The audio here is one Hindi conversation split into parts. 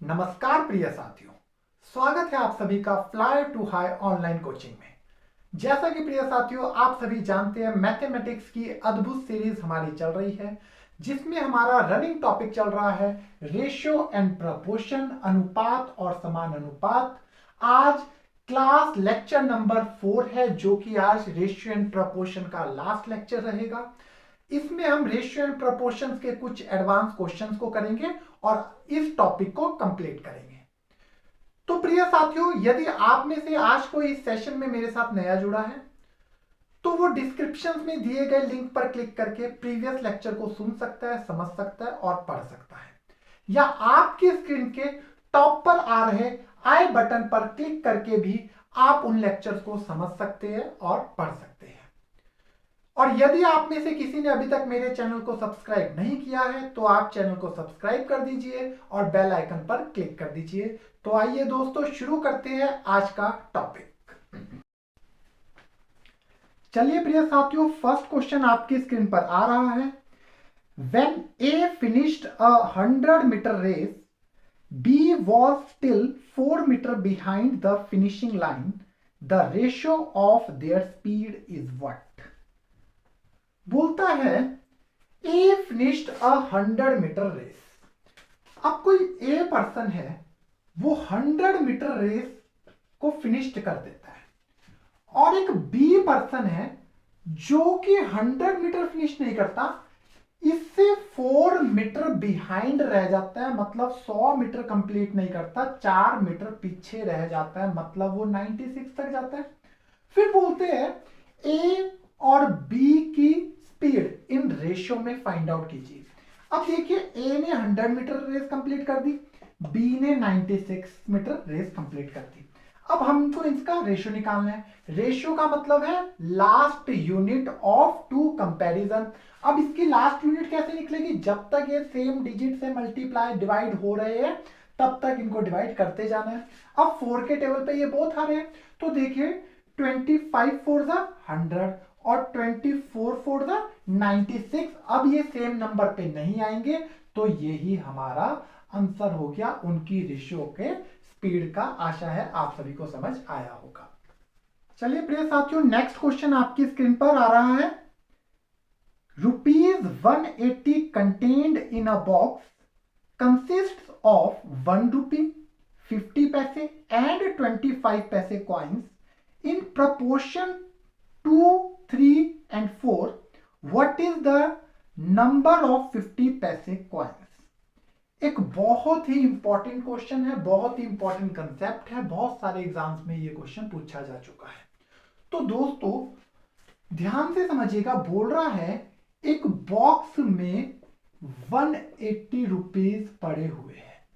नमस्कार प्रिय साथियों, स्वागत है आप सभी का fly to high online coaching में। जैसा कि प्रिय साथियों आप सभी जानते हैं, मैथमेटिक्स की अद्भुत सीरीज हमारी चल रही है जिसमें हमारा रनिंग टॉपिक चल रहा है रेशियो एंड प्रपोर्शन, अनुपात और समान अनुपात। आज क्लास लेक्चर नंबर 4 है जो कि आज रेशियो एंड प्रपोर्शन का लास्ट लेक्चर रहेगा। इसमें हम रेशियो एंड प्रोपोर्शंस के कुछ एडवांस क्वेश्चंस को करेंगे और इस टॉपिक को कंप्लीट करेंगे। तो प्रिय साथियों, यदि आप में से आज कोई इस सेशन में मेरे साथ नया जुड़ा है तो वो डिस्क्रिप्शन में दिए गए लिंक पर क्लिक करके प्रीवियस लेक्चर को सुन सकता है, समझ सकता है और पढ़ सकता है, या आपकी स्क्रीन के टॉप पर आ रहे आई बटन पर क्लिक करके भी आप उन लेक्चर्स को समझ सकते हैं और पढ़ सकते हैं। और यदि आप में से किसी ने अभी तक मेरे चैनल को सब्सक्राइब नहीं किया है तो आप चैनल को सब्सक्राइब कर दीजिए और बेल आइकन पर क्लिक कर दीजिए। तो आइए दोस्तों शुरू करते हैं आज का टॉपिक। चलिए प्रिय साथियों, फर्स्ट क्वेश्चन आपकी स्क्रीन पर आ रहा है। When A finished a 100-meter race, B was still 4 meters behind the finishing line. The ratio of their speed is what? बोलता है ए फिनिश्ड अ 100-मीटर रेस। अब कोई ए पर्सन है, वो 100-मीटर रेस को फिनिश्ड कर देता है, और एक बी पर्सन है जो कि 100 मीटर फिनिश नहीं करता, इससे 4 मीटर बिहाइंड रह जाता है, मतलब 100 मीटर कंप्लीट नहीं करता, 4 मीटर पीछे रह जाता है, मतलब वो 96 तक जाता है। फिर बोलते हैं ए और बी की स्पीड इन रेशियो में फाइंड आउट कीजिए। अब देखिए, ए ने 100 मीटर रेस कंप्लीट कर दी, बी ने 96 मीटर रेस कंप्लीट कर दी। अब हमको इसका रेशियो निकालना है। रेशियो का मतलब है last unit of two comparison. अब इसकी लास्ट यूनिट कैसे निकलेगी? जब तक ये सेम डिजिट से मल्टीप्लाई डिवाइड हो रहे हैं तब तक इनको डिवाइड करते जाना है। अब 4 के टेबल पे ये बोथ आ रहे हैं, तो देखिए 25 4 द 100 और 24 4 द 96। अब ये सेम नंबर पे नहीं आएंगे, तो यही हमारा आंसर हो गया उनकी रेशियो के स्पीड का। आशा है आप सभी को समझ आया होगा। चलिए प्रिय साथियों, नेक्स्ट क्वेश्चन आपकी स्क्रीन पर आ रहा है। ₹180 contained in a box consist of 1 rupee, 50 पैसे एंड 25 पैसे coins in proportion 2, 3 and 4. What is the number of 50 पैसे coins? एक बहुत ही इंपॉर्टेंट क्वेश्चन है, बहुत ही इंपॉर्टेंट कंसेप्ट है, बहुत सारे एग्जाम्स में ये क्वेश्चन पूछा जा चुका है। तो दोस्तों ध्यान से समझिएगा, बोल रहा है एक बॉक्स में 180 रुपीज पड़े हुए हैं,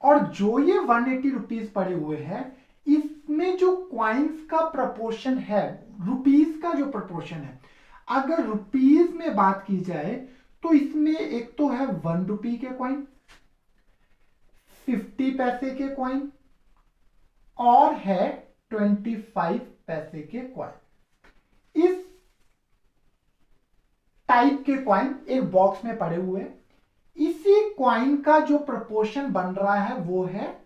और जो ये 180 रुपीज पड़े हुए हैं इसमें जो क्वाइंस का प्रपोर्शन है, रुपीस का जो प्रपोर्शन है, अगर रुपीस में बात की जाए तो इसमें एक तो है 1 रुपी के क्वाइन, 50 पैसे के क्वाइन और है 25 पैसे के क्वाइन। इस टाइप के क्वाइन एक बॉक्स में पड़े हुए हैं। इसी क्वाइन का जो प्रपोर्शन बन रहा है वो है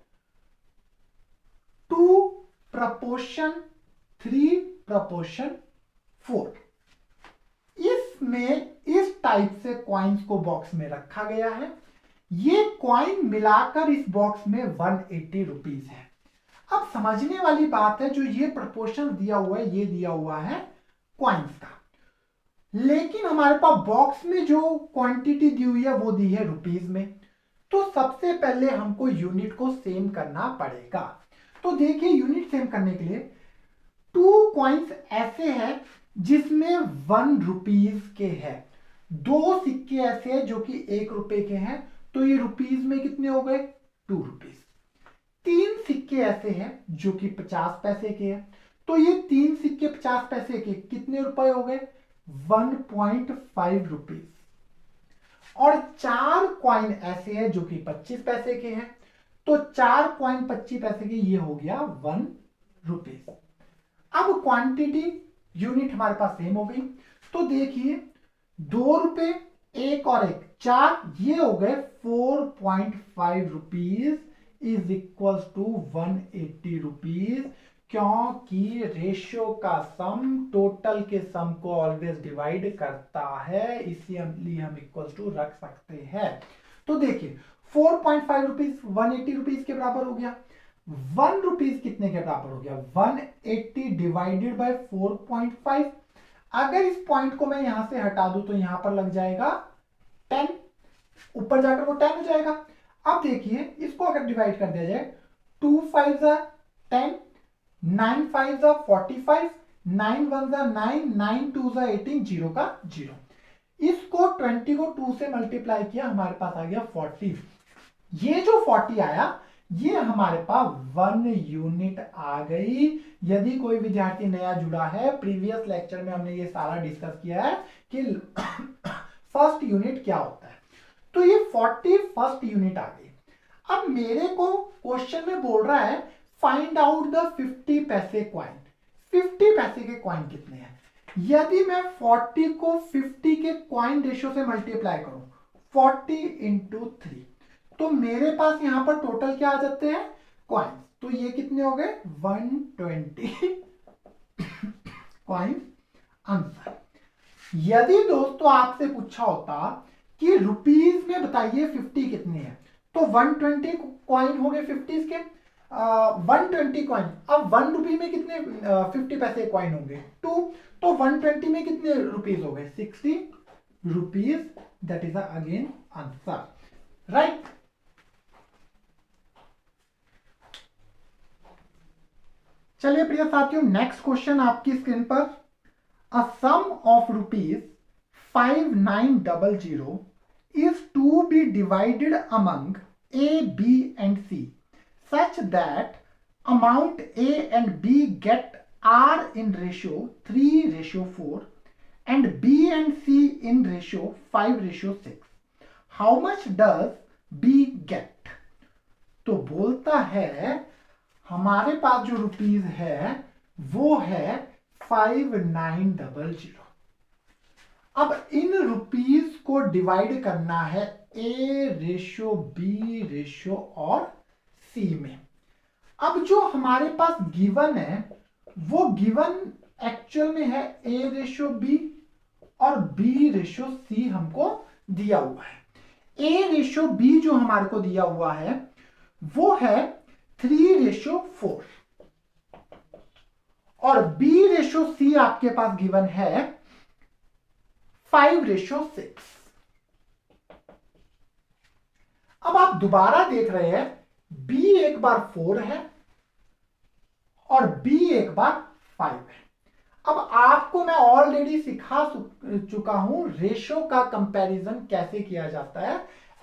2:3:4। इसमें इस टाइप से क्वाइंस को बॉक्स में रखा गया है। ये क्वाइन मिलाकर इस बॉक्स में 180 रुपीज है। अब समझने वाली बात है, जो ये प्रपोर्शन दिया हुआ है ये दिया हुआ है क्वाइंस का, लेकिन हमारे पास बॉक्स में जो क्वांटिटी दी हुई है वो दी है रुपीज में। तो सबसे पहले हमको यूनिट को सेम करना पड़ेगा। तो देखिए, यूनिट सेम करने के लिए 2 कॉइन्स ऐसे हैं जिसमें 1 रुपीज के हैं, 2 सिक्के ऐसे हैं जो कि 1 रुपए के हैं, तो ये रुपीज में कितने हो गए? 2 रुपीज। 3 सिक्के ऐसे हैं जो कि 50 पैसे के हैं, तो ये 3 सिक्के 50 पैसे के कितने रुपए हो गए? 1.5 रुपीज। और 4 कॉइन ऐसे हैं जो कि 25 पैसे के हैं, तो 4 कॉइन 25 पैसे के, ये हो गया 1 रुपीज। अब क्वांटिटी यूनिट हमारे पास सेम हो गई, तो देखिए 2 रुपए 1 और 1 4 ये हो गए 4.5 rupees is equal to 180 rupees, क्योंकि रेशियो का सम टोटल के सम को ऑलवेज डिवाइड करता है, इसलिए हम इक्वल टू रख सकते हैं। तो देखिए 4.5 रुपीज 180 रुपीज के बराबर हो गया, 1 रुपीज कितने के बराबर हो गया, 180 डिवाइडेड बाय 4.5। अगर इस पॉइंट को मैं यहां से हटा दूं तो यहां पर लग जाएगा 10, ऊपर जाकर वो 10 हो जाएगा। अब देखिए इसको अगर डिवाइड कर दिया जाए, 2 5 10, 9 5 45, 9 1 9, 9 2 18, 0 का 0। इसको 20 को 2 से मल्टीप्लाई किया, हमारे पास आ गया 40। ये जो 40 आया ये हमारे पास 1 यूनिट आ गई। यदि कोई विद्यार्थी नया जुड़ा है, प्रीवियस लेक्चर में हमने ये सारा डिस्कस किया है कि फर्स्ट यूनिट क्या होता है। तो ये 40 फर्स्ट यूनिट आ गई। अब मेरे को क्वेश्चन में बोल रहा है फाइंड आउट द 50 पैसे कॉइन। 50 पैसे के कॉइन कितने हैं? यदि मैं 40 को 50 के कॉइन रेशियो से मल्टीप्लाई करूं, 40 इंटू 3, तो मेरे पास यहां पर टोटल क्या आ जाते हैं, कॉइन्स। तो ये कितने हो गए, 120 कॉइन्स आंसर। यदि दोस्तों आपसे पूछा होता कि रुपीज में बताइए 50 कितने हैं, तो 120 कॉइन हो गए 50 के, 120 कॉइन। अब 1 रुपी में कितने 50 पैसे कॉइन होंगे, 2, तो 120 में कितने रुपीज हो गए, 60 rupees. That is again answer, right. चलिए प्रिय साथियों, नेक्स्ट क्वेश्चन आपकी स्क्रीन पर। अ सम of rupees 5900 is to be divided among A, B and C such that amount A and B get are in ratio 3:4 and B and C in ratio 5:6. How much does B get? तो बोलता है हमारे पास जो रुपीज है वो है 5900। अब इन रुपीज को डिवाइड करना है A रेशियो B रेशियो और C में। अब जो हमारे पास गिवन है वो गिवन एक्चुअल में है A रेशियो B और B रेशियो C हमको दिया हुआ है। A रेशियो B जो हमारे को दिया हुआ है वो है 3:4 और B रेशियो C आपके पास गिवन है 5:6। अब आप दोबारा देख रहे हैं B एक बार 4 है और B एक बार 5 है। अब आपको मैं ऑलरेडी सिखा चुका हूं रेशियो का कंपैरिजन कैसे किया जाता है।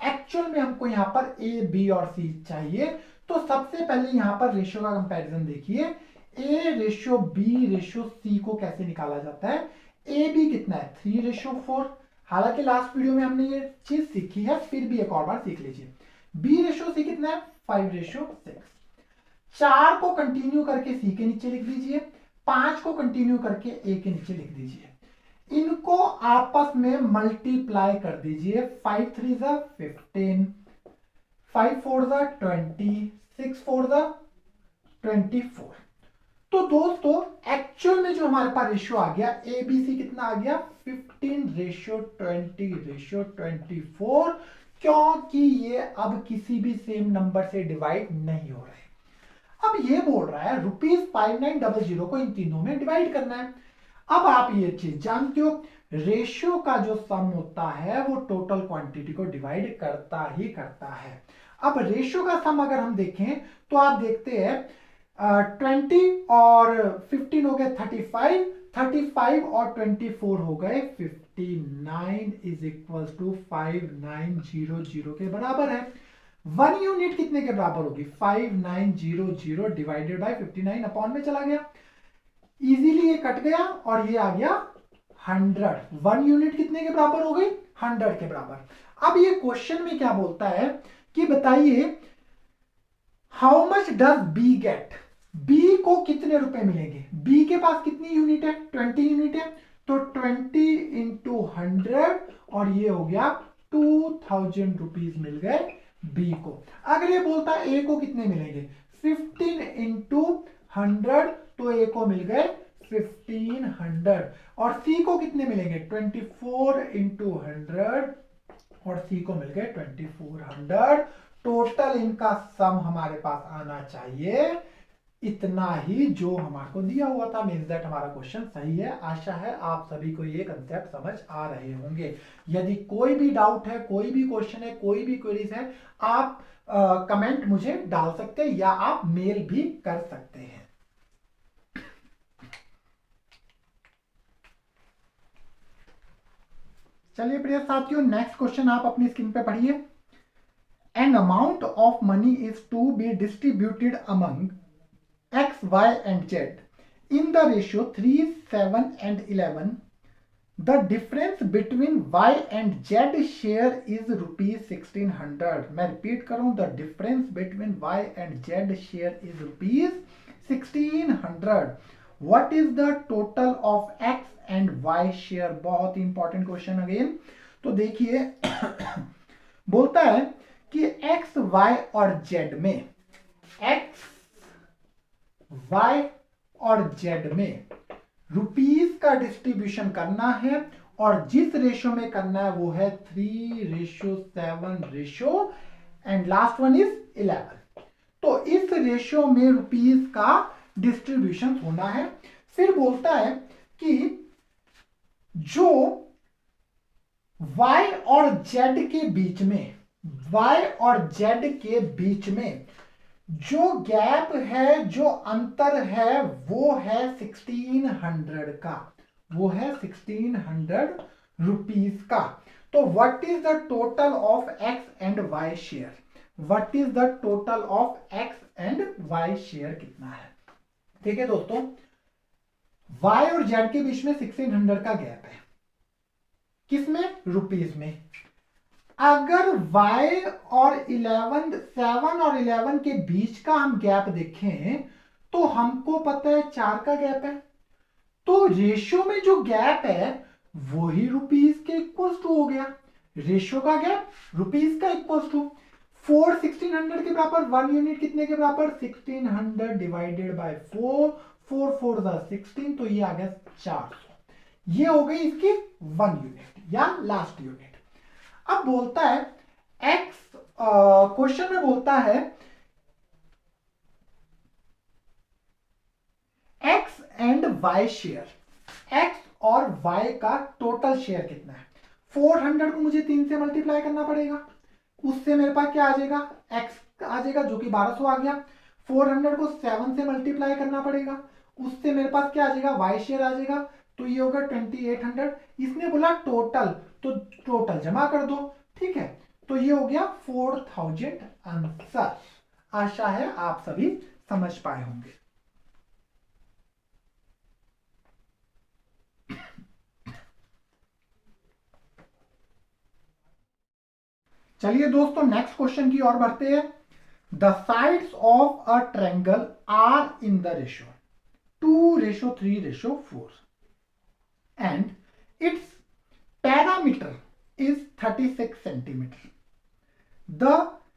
एक्चुअल में हमको यहां पर A, B और C चाहिए, तो सबसे पहले यहां पर रेशियो का कंपैरिजन देखिए। A ratio B ratio C को कैसे निकाला जाता है। ए बी कितना है 3:4। हालांकि लास्ट वीडियो में हमने ये चीज सीखी है, फिर भी एक और बार सीख लीजिए। बी रेशियो सी कितना है 5:6। 4 को कंटिन्यू करके सी के नीचे लिख दीजिए, 5 को कंटिन्यू करके ए के नीचे लिख दीजिए। इनको आपस में मल्टीप्लाई कर दीजिए। 5 3 15, 5 4 20, 6 4 24। तो दोस्तों एक्चुअल में जो हमारे पास रेशियो आ गया ए बी सी कितना आ गया 15:20:24, क्योंकि ये अब किसी भी सेम नंबर से डिवाइड नहीं हो रहे। अब ये बोल रहा है रुपीज 5900 को इन तीनों में डिवाइड करना है। अब आप ये चीज जानते हो रेशियो का जो सम होता है वो टोटल क्वांटिटी को डिवाइड करता ही करता है। अब रेशियो का सम अगर हम देखें तो आप देखते हैं 20 और 15 हो गए 35, 35 और 24 हो गए 59 इज इक्वल टू 5900 के बराबर है। 1 यूनिट कितने के बराबर होगी 5900 डिवाइडेड बाय 59 अपॉन में चला गया, इजीली ये कट गया और ये आ गया 100। 1 यूनिट कितने के बराबर हो गई 100 के बराबर। अब ये क्वेश्चन में क्या बोलता है कि बताइए how much does B get, B को कितने रुपए मिलेंगे। बी के पास कितनी यूनिट है 20 यूनिट है, तो 20 इंटू 100 और ये हो गया 2000 रुपीज मिल गए बी को। अगर ये बोलता ए को कितने मिलेंगे 15 इंटू 100, तो ए को मिल गए 1500, और सी को कितने मिलेंगे 24 इंटू 100, और सी को मिल गए 2400। टोटल इनका सम हमारे पास आना चाहिए इतना ही जो हमारे को दिया हुआ था। मीन्स दैट हमारा क्वेश्चन सही है। आशा है आप सभी को ये कंसेप्ट समझ आ रहे होंगे। यदि कोई भी डाउट है, कोई भी क्वेश्चन है, कोई भी क्वेरीज है, आप कमेंट मुझे डाल सकते हैं या आप मेल भी कर सकते हैं। चलिए प्रिय साथियों, नेक्स्ट क्वेश्चन आप अपनी स्क्रीन पे पढ़िए। An amount of money is to be distributed among X, Y and Z in the ratio 3, 7 and 11. The difference between Y and Z share is rupees 1600. मैं रिपीट करूं, the difference between Y and Z share is rupees 1600. What is the total of X and Y share? बहुत इंपॉर्टेंट क्वेश्चन अगेन। तो देखिए बोलता है कि X, Y और Z में X, Y और Z में रुपीस का डिस्ट्रीब्यूशन करना है, और जिस रेशो में करना है वो है 3:7 ratio, and last one is 11। तो इस रेशो में रुपीस का डिस्ट्रीब्यूशन होना है। फिर बोलता है कि जो Y और Z के बीच में, Y और Z के बीच में जो गैप है, जो अंतर है, वो है 1600 का, वो है 1600 रुपीस का। तो what is the total of X and Y share? What is the total of X and Y share कितना है? ठीक है दोस्तों, वाई और जेड के बीच में 1600 का गैप है। किसमें? रुपीस में। अगर y और 11, 7 और 11 के बीच का हम गैप देखें तो हमको पता है 4 का गैप है। तो रेशो में जो गैप है वही रुपीस के इक्वल टू हो गया। रेशो का गैप रुपीस का इक्वल टू 4 1600 के बराबर, 1 यूनिट कितने के बराबर 1600 डिवाइडेड बाय 4, 4 4 16, तो ये आ गया 400। ये हो गई इसकी 1 यूनिट या लास्ट यूनिट। अब बोलता है एक्स, क्वेश्चन में बोलता है X and Y share, X और वाई का टोटल शेयर कितना है। 400 को मुझे 3 से मल्टीप्लाई करना पड़ेगा, उससे मेरे पास क्या आ जाएगा एक्स आ जाएगा जो कि 1200 आ गया। 400 को 7 से मल्टीप्लाई करना पड़ेगा, उससे मेरे पास क्या आ जाएगा वाई शेयर आ जाएगा, तो ये होगा 2800। इसने बोला टोटल, तो टोटल जमा कर दो। ठीक है, तो ये हो गया 4000 आंसर। आशा है आप सभी समझ पाए होंगे। चलिए दोस्तों, नेक्स्ट क्वेश्चन की ओर बढ़ते हैं। The sides of a triangle are in the ratio 2:3:4 and its parameter is 36 centimeter. The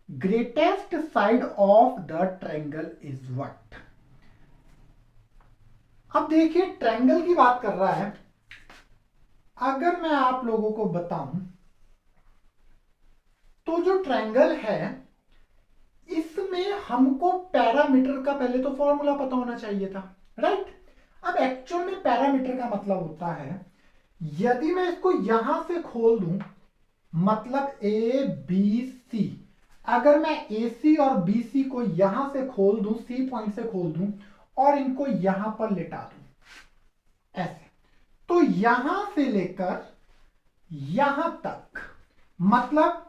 greatest side of the triangle is what? अब देखिए ट्रायंगल की बात कर रहा है। अगर मैं आप लोगों को बताऊं तो जो ट्रायंगल है इसमें हमको पैरामीटर का पहले तो फॉर्मूला पता होना चाहिए था, राइट? अब एक्चुअल में पैरामीटर का मतलब होता है, यदि मैं इसको यहां से खोल दूं, मतलब ए बी सी, अगर मैं ए सी और बी सी को यहां से खोल दूं, सी पॉइंट से खोल दूं और इनको यहां पर लेटा दूं ऐसे, तो यहां से लेकर यहां तक, मतलब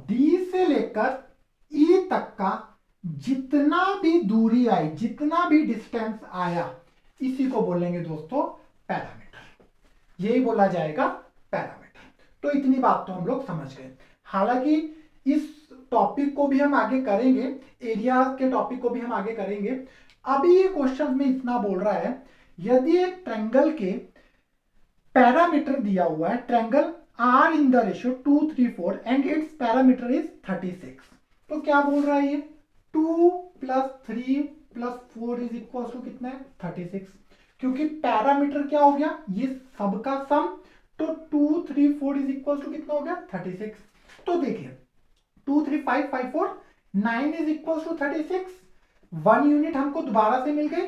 डी से लेकर ई तक का जितना भी दूरी आई, जितना भी डिस्टेंस आया, इसी को बोलेंगे दोस्तों पैरामीटर। यही बोला जाएगा पैरामीटर। तो इतनी बात तो हम लोग समझ गए। हालांकि इस टॉपिक को भी हम आगे करेंगे, एरिया के टॉपिक को भी हम आगे करेंगे। अभी ये क्वेश्चन में इतना बोल रहा है, यदि एक ट्रायंगल के पैरामीटर दिया हुआ है, triangle are in the ratio 2:3:4 and its parameter is 36। तो क्या बोल रहा है ये 2 + 3 + 4 इज इक्वल टू कितना है 36, क्योंकि पैरामीटर क्या हो गया ये सबका सम, तो 2 3 4 इज इक्वल टू कितना हो गया 36। तो देखिए 2 3 5 5 4 9 इज इक्वल टू 36, 1 यूनिट हमको दोबारा से मिल गई,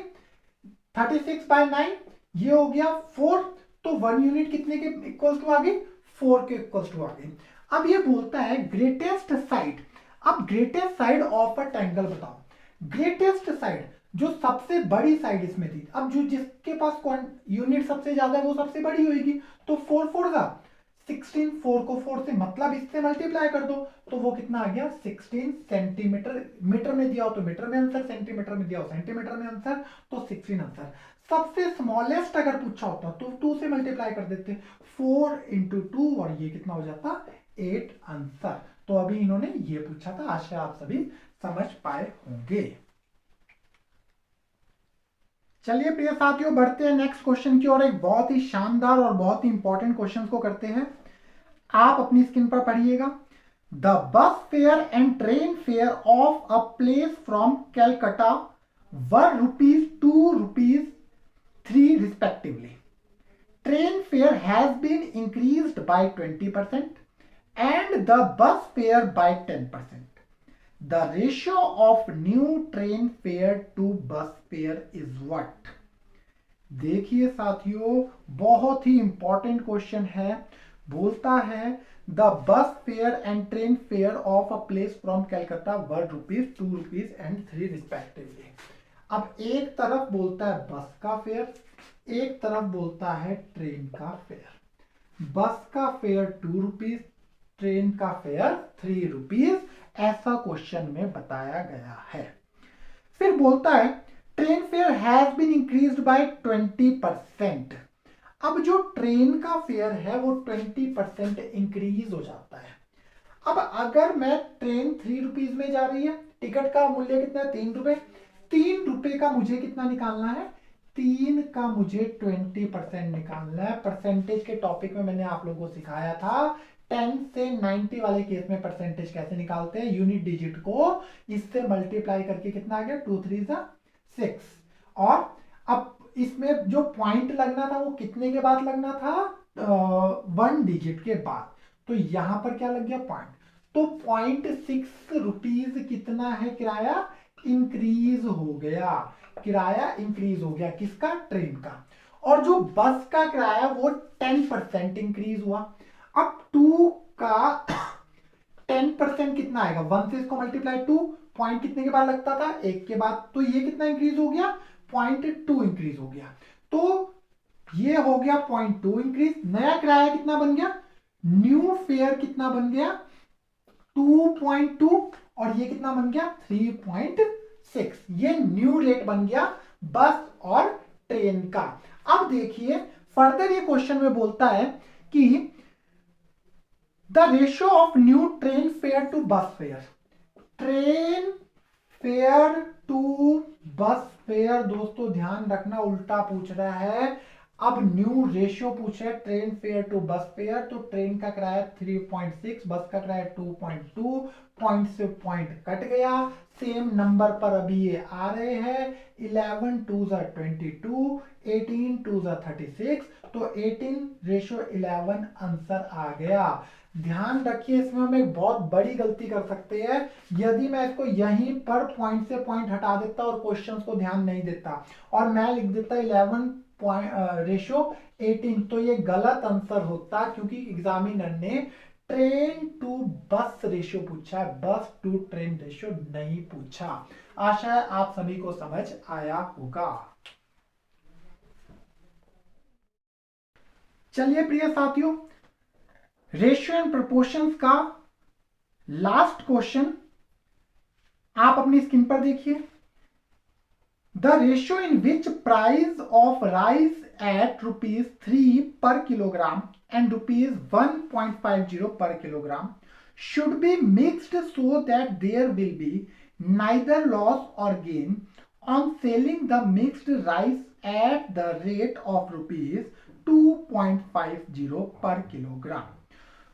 36/9 ये हो गया 4, तो 1 यूनिट कितने के इक्वल टू आ गई 4 के इक्वल टू आ गई। अब ये बोलता है ग्रेटेस्ट साइड, अब greatest side of a triangle बताओ। ग्रेटेस्ट साइड जो सबसे बड़ी साइड इसमें थी, अब जो जिसके पास यूनिट सबसे ज्यादा है वो सबसे बड़ी होगी, तो 4 4 का 16, 4 को 4 से मतलब इससे मल्टीप्लाई कर दो, तो वो कितना आ गया 16 सेंटीमीटर। मीटर में दिया हो तो मीटर में आंसर, सेंटीमीटर में दिया हो सेंटीमीटर में आंसर, तो 16 आंसर। सबसे स्मॉलेस्ट अगर पूछा होता तो 2 से मल्टीप्लाई कर देते, 4 × 2 और ये कितना हो जाता 8 आंसर। तो अभी इन्होंने ये पूछा था, आशा आप सभी समझ पाए होंगे। चलिए प्रिय साथियों बढ़ते हैं नेक्स्ट क्वेश्चन की ओर। एक बहुत ही शानदार और बहुत ही इंपॉर्टेंट क्वेश्चन को करते हैं। आप अपनी स्क्रीन पर पढ़िएगा। The bus fair and train fair of a place from Calcutta were ₹2, ₹3 respectively. Train fare has been increased by 20% and the bus fare by 10%. The ratio of new train fare to bus fare is what? देखिए साथियों बहुत ही इंपॉर्टेंट क्वेश्चन है। बोलता है the bus fair and train fair of a place from Calcutta were ₹2 and 3 respectively. अब एक तरफ बोलता है बस का फेयर, एक तरफ बोलता है ट्रेन का फेयर। बस का फेयर ₹2, ट्रेन का फेयर ₹3, ऐसा क्वेश्चन में बताया गया है। फिर बोलता है train fare has been increased by 20%। अब जो ट्रेन का फेयर है वो 20% इंक्रीज हो जाता है। अब अगर मैं ट्रेन ₹3 में जा रही है, टिकट का मूल्य कितना है ₹3, ₹3 का मुझे कितना निकालना है 3 का मुझे 20% निकालना है। परसेंटेज के टॉपिक में मैंने आप लोगों को सिखाया था 10 से 90 वाले केस में परसेंटेज कैसे निकालते हैं। यूनिट डिजिट को इससे मल्टीप्लाई करके कितना आ गया 2 3 6, और अब इसमें जो पॉइंट लगना था वो कितने के बाद लगना था 1 डिजिट के बाद, तो यहां पर क्या लग गया पॉइंट, तो ₹0.6 कितना है किराया इंक्रीज हो गया। किराया इंक्रीज हो गया किसका ट्रेन का, और जो बस का किराया वो 10% इंक्रीज हुआ। अब 2 का 10% कितना आएगा 1 से इसको मल्टीप्लाई 2, पॉइंट कितने के बाद लगता था 1 के बाद, तो ये कितना इंक्रीज हो गया 0.2 इंक्रीज हो गया, तो ये हो गया 0.2 इंक्रीज। नया किराया कितना बन गया, न्यू फेयर कितना बन गया 2.2, और ये कितना बन गया 3.6। ये न्यू रेट बन गया बस और ट्रेन का। अब देखिए फर्दर ये क्वेश्चन में बोलता है कि the ratio of new train fare to bus fare. Train fare to bus fare, दोस्तों ध्यान रखना उल्टा पूछ रहा है। अब न्यू रेशियो पूछ रहा है train fare to bus fare, तो ट्रेन का किराया 3.6, बस का किराया 2.2, पॉइंट से पॉइंट कट गया, सेम नंबर पर अभी ये आ रहे हैं। 11 2 22, 18 2 36, तो 18:11 आंसर आ गया। ध्यान रखिए इसमें हम एक बहुत बड़ी गलती कर सकते हैं, यदि मैं इसको यहीं पर पॉइंट से पॉइंट हटा देता और क्वेश्चंस को ध्यान नहीं देता और मैं लिख देता 11:18, तो ये गलत आंसर होता, क्योंकि एग्जामिनर ने ट्रेन टू बस रेशियो पूछा है, बस टू ट्रेन रेशियो नहीं पूछा। आशा है आप सभी को समझ आया होगा। चलिए प्रिय साथियों रेशियो एंड प्रोपोर्शंस का लास्ट क्वेश्चन आप अपनी स्क्रीन पर देखिए। The ratio in which price of rice at ₹3 per kilogram and ₹1.50 per kilogram should be mixed so that there will be neither loss or gain on selling the mixed rice at the rate of ₹2.50 per kilogram.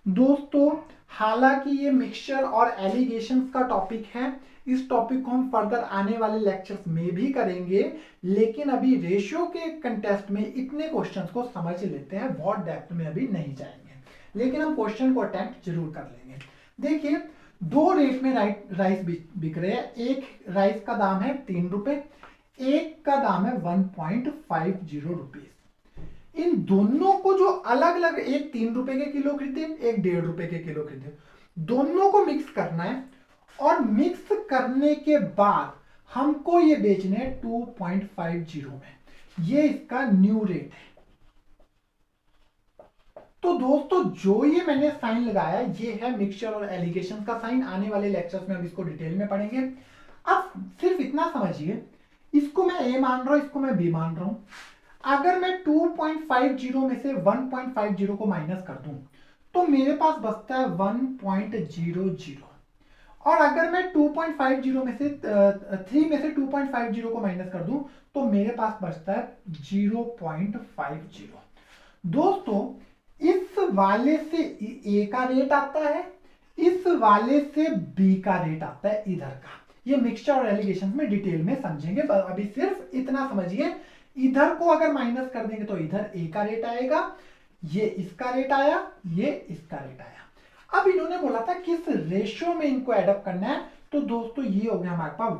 दोस्तों हालांकि ये मिक्सचर और एलिगेशंस का टॉपिक है, इस टॉपिक को हम फर्दर आने वाले लेक्चर्स में भी करेंगे, लेकिन अभी रेशियो के कंटेस्ट में इतने क्वेश्चंस को समझ लेते हैं, बहुत डेप्थ में अभी नहीं जाएंगे, लेकिन हम क्वेश्चन को अटेम्प्ट जरूर कर लेंगे। देखिए 2 रेट में राइस बिक रहे हैं। एक राइस का दाम है 3 रुपए, एक का दाम है 1.50 रुपीज। इन दोनों को जो अलग अलग, एक 3 रुपए के किलो खरीदे, एक 1.5 रुपए के किलो खरीदे, दोनों को मिक्स करना है और मिक्स करने के बाद हमको ये बेचने हैं 2.50 में। ये इसका न्यू रेट है। तो दोस्तों जो ये मैंने साइन लगाया ये है मिक्सचर और एलिगेशन का साइन। आने वाले लेक्चर्स में हम इसको डिटेल में पढ़ेंगे। अब सिर्फ इतना समझिए, इसको मैं ए मान रहा हूं, इसको मैं बी मान रहा हूं। अगर मैं 2.50 में से 1.50 को माइनस कर दूं तो मेरे पास बचता है 1.00। और अगर मैं 2.50 में से 3 में से 2.50 को माइनस कर दूं तो मेरे पास बचता है 0.50। दोस्तों इस वाले से ए का रेट आता है, इस वाले से बी का रेट आता है इधर का। ये मिक्सचर और एलिगेशन में डिटेल में समझेंगे, अभी सिर्फ इतना समझिए। इधर को अगर माइनस कर देंगे तो इधर ए का रेट आएगा, ये इसका रेट आया, ये इसका रेट आया। अब इन्होंने बोला था किस रेशियो में इनको एडअप करना है, तो दोस्तों ये हो गया हमारे पास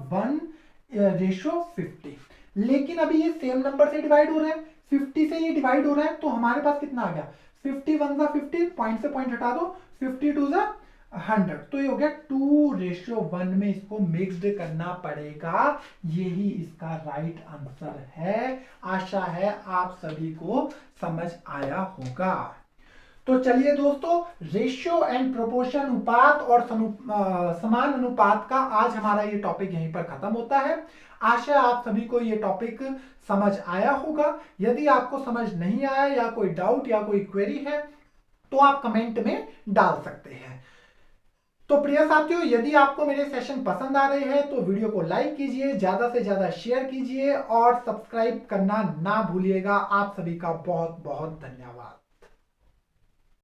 1:50। लेकिन अभी ये सेम नंबर से डिवाइड हो रहा है, 50 से ये डिवाइड हो रहा है, तो हमारे पास कितना आ गया 50 1 ज़ा 50, पॉइंट से पॉइंट हटा दो, 50 2 ज़ा 100, तो ये हो गया 2:1 में इसको मिक्स्ड करना पड़ेगा। यही इसका राइट आंसर है। आशा है आप सभी को समझ आया होगा। तो चलिए दोस्तों, रेशियो एंड प्रोपोर्शन, अनुपात और समान अनुपात का आज हमारा ये टॉपिक यहीं पर खत्म होता है। आशा आप सभी को ये टॉपिक समझ आया होगा। यदि आपको समझ नहीं आया या कोई डाउट या कोई क्वेरी है तो आप कमेंट में डाल सकते हैं। तो प्रिय साथियों, यदि आपको मेरे सेशन पसंद आ रहे हैं तो वीडियो को लाइक कीजिए, ज्यादा से ज्यादा शेयर कीजिए और सब्सक्राइब करना ना भूलिएगा। आप सभी का बहुत बहुत धन्यवाद।